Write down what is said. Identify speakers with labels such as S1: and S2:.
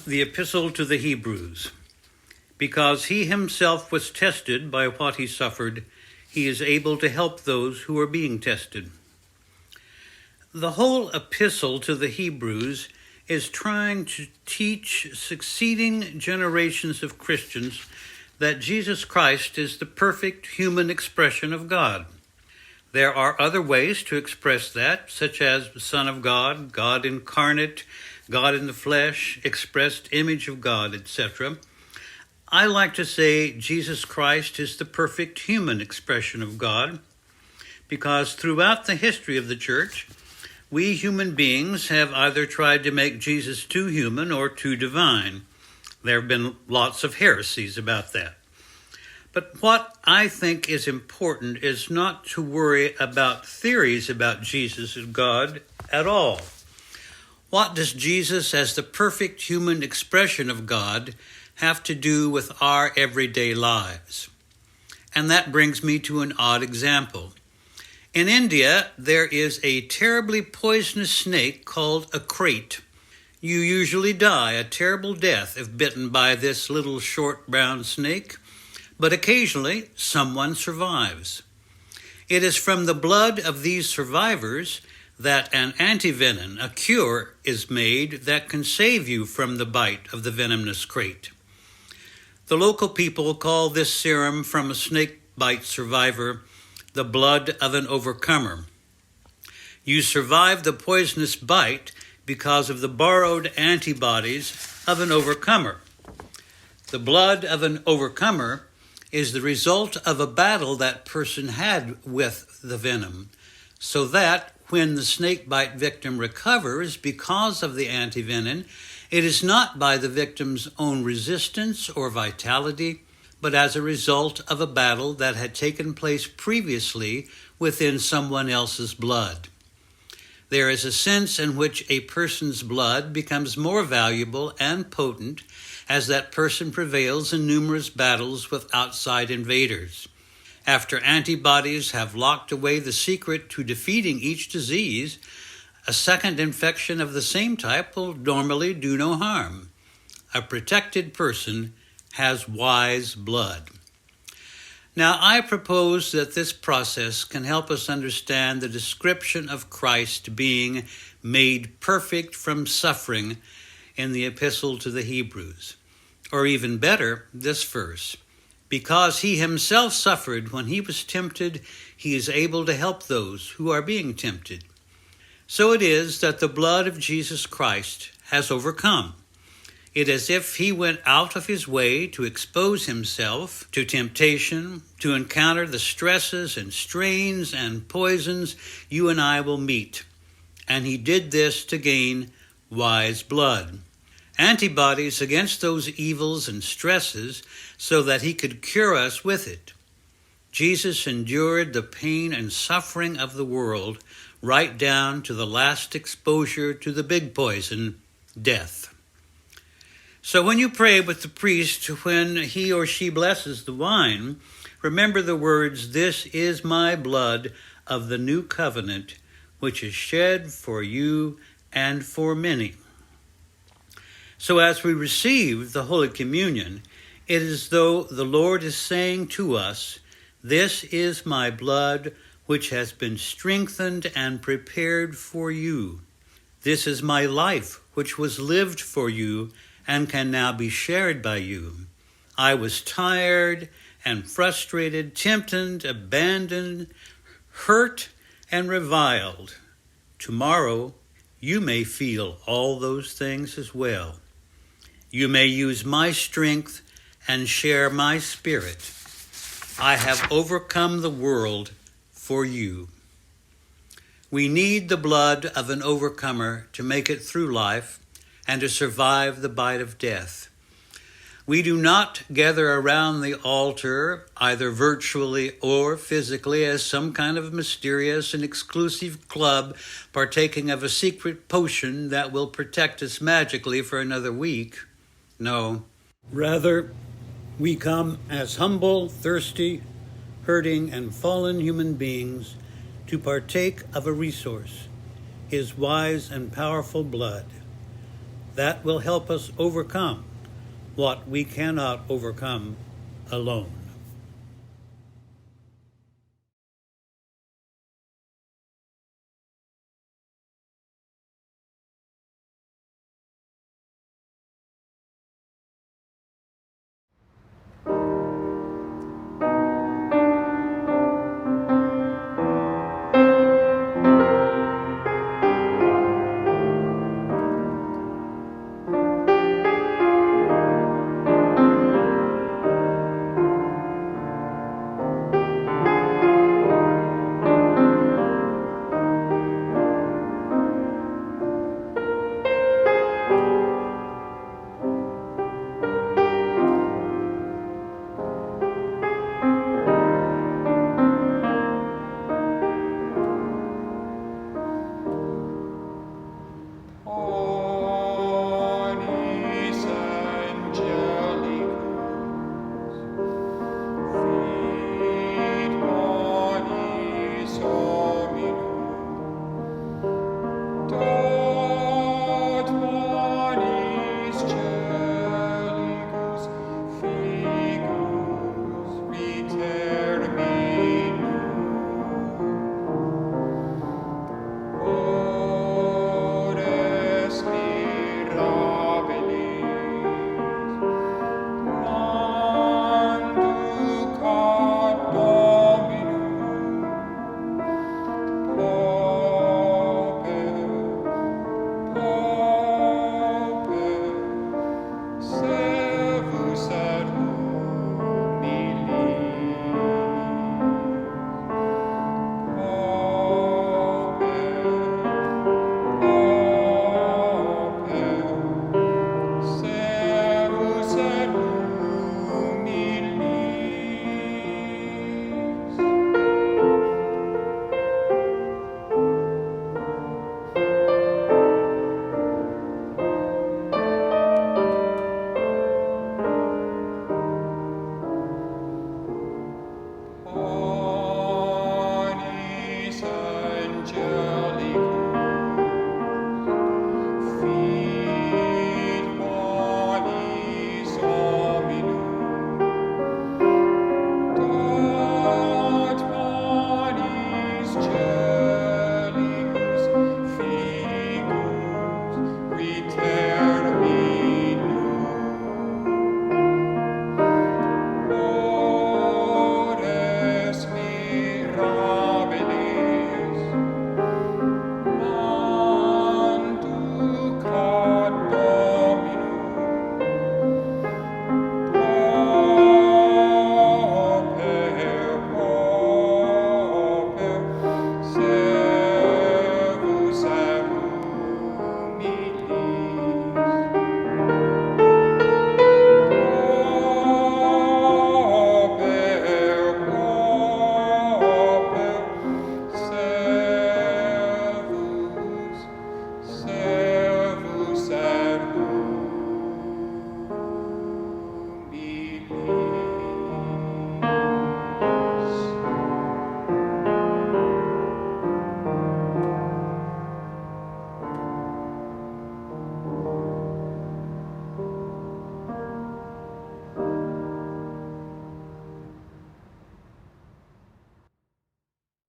S1: the Epistle to the Hebrews. Because he himself was tested by what he suffered, he is able to help those who are being tested. The whole Epistle to the Hebrews is trying to teach succeeding generations of Christians that Jesus Christ is the perfect human expression of God. There are other ways to express that, such as Son of God, God incarnate, God in the flesh, expressed image of God, etc. I like to say Jesus Christ is the perfect human expression of God, because throughout the history of the church, we human beings have either tried to make Jesus too human or too divine. There have been lots of heresies about that. But what I think is important is not to worry about theories about Jesus as God at all. What does Jesus as the perfect human expression of God have to do with our everyday lives? And that brings me to an odd example. In India, there is a terribly poisonous snake called a crate. You usually die a terrible death if bitten by this little short brown snake, but occasionally someone survives. It is from the blood of these survivors that an antivenom, a cure, is made that can save you from the bite of the venomous crate. The local people call this serum from a snake bite survivor the blood of an overcomer. You survive the poisonous bite because of the borrowed antibodies of an overcomer. The blood of an overcomer is the result of a battle that person had with the venom, so that when the snakebite victim recovers because of the antivenom, it is not by the victim's own resistance or vitality, but as a result of a battle that had taken place previously within someone else's blood. There is a sense in which a person's blood becomes more valuable and potent as that person prevails in numerous battles with outside invaders. After antibodies have locked away the secret to defeating each disease, a second infection of the same type will normally do no harm. A protected person has wise blood. Now, I propose that this process can help us understand the description of Christ being made perfect from suffering in the Epistle to the Hebrews. Or even better, this verse. Because he himself suffered when he was tempted, he is able to help those who are being tempted. So it is that the blood of Jesus Christ has overcome. It is as if he went out of his way to expose himself to temptation, to encounter the stresses and strains and poisons you and I will meet. And he did this to gain wise blood, antibodies against those evils and stresses, so that he could cure us with it. Jesus endured the pain and suffering of the world right down to the last exposure to the big poison, death. So when you pray with the priest when he or she blesses the wine, remember the words, "This is my blood of the new covenant, which is shed for you and for many." So as we receive the Holy Communion, it is as though the Lord is saying to us, "This is my blood, which has been strengthened and prepared for you. This is my life, which was lived for you and can now be shared by you. I was tired and frustrated, tempted, abandoned, hurt, and reviled. Tomorrow, you may feel all those things as well. You may use my strength and share my spirit. I have overcome the world for you." We need the blood of an overcomer to make it through life and to survive the bite of death. We do not gather around the altar, either virtually or physically, as some kind of mysterious and exclusive club partaking of a secret potion that will protect us magically for another week. No. Rather, we come as humble, thirsty, hurting, and fallen human beings to partake of a resource, his wise and powerful blood. That will help us overcome what we cannot overcome alone.